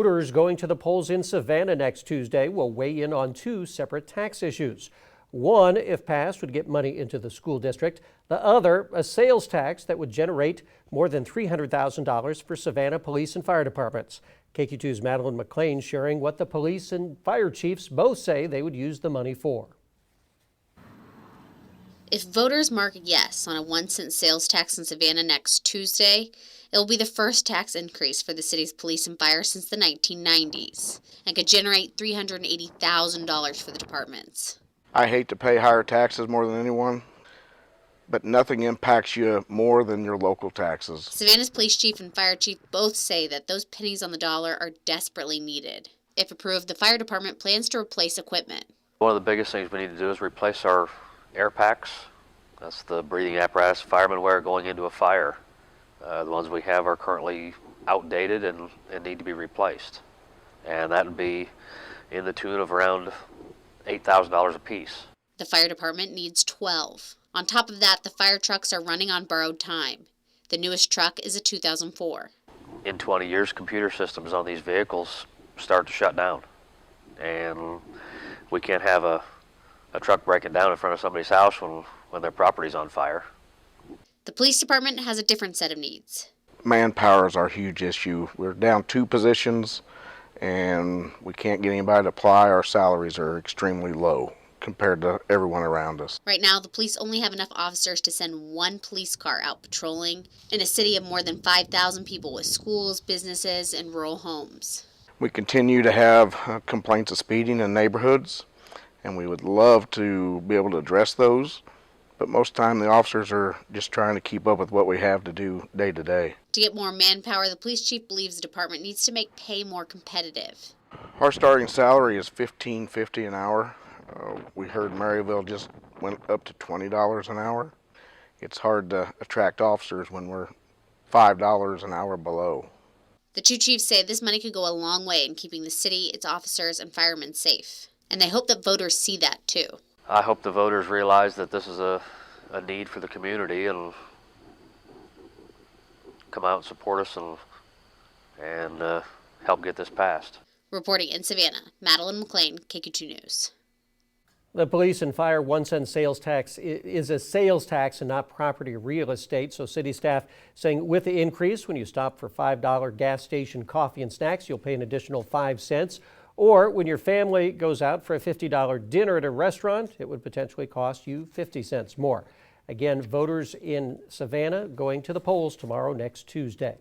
Voters going to the polls in Savannah next Tuesday will weigh in on two separate tax issues. One, if passed, would get money into the school district. The other, a sales tax that would generate more than $300,000 for Savannah police and fire departments. KQ2's Madeline McLean sharing what the police and fire chiefs both say they would use the money for. If voters mark yes on a 1-cent sales tax in Savannah next Tuesday, it will be the first tax increase for the city's police and fire since the 1990s and could generate $380,000 for the departments. I hate to pay higher taxes more than anyone, but nothing impacts you more than your local taxes. Savannah's police chief and fire chief both say that those pennies on the dollar are desperately needed. If approved, the fire department plans to replace equipment. One of the biggest things we need to do is replace our air packs. That's the breathing apparatus firemen wear going into a fire. The ones we have are currently outdated and need to be replaced. And that would be in the tune of around $8,000 a piece. The fire department needs 12. On top of that, the fire trucks are running on borrowed time. The newest truck is a 2004. In 20 years, computer systems on these vehicles start to shut down. And we can't have a truck breaking down in front of somebody's house when their property's on fire. The police department has a different set of needs. Manpower is our huge issue. We're down 2 positions and we can't get anybody to apply. Our salaries are extremely low compared to everyone around us. Right now, the police only have enough officers to send 1 police car out patrolling in a city of more than 5,000 people with schools, businesses, and rural homes. We continue to have complaints of speeding in neighborhoods, and we would love to be able to address those, but most of the time the officers are just trying to keep up with what we have to do day to day. To get more manpower, the police chief believes the department needs to make pay more competitive. Our starting salary is $15.50 an hour. We heard Maryville just went up to $20 an hour. It's hard to attract officers when we're $5 an hour below. The two chiefs say this money could go a long way in keeping the city, its officers, and firemen safe. And they hope that voters see that too. I hope the voters realize that this is a need for the community and come out and support us and help get this passed. Reporting in Savannah, Madeline McLean, KQ2 News. The police and fire 1-cent sales tax is a sales tax and not property or real estate. So city staff saying with the increase, when you stop for $5 gas station coffee and snacks, you'll pay an additional 5 cents. Or when your family goes out for a $50 dinner at a restaurant, it would potentially cost you 50 cents more. Again, voters in Savannah going to the polls tomorrow, next Tuesday.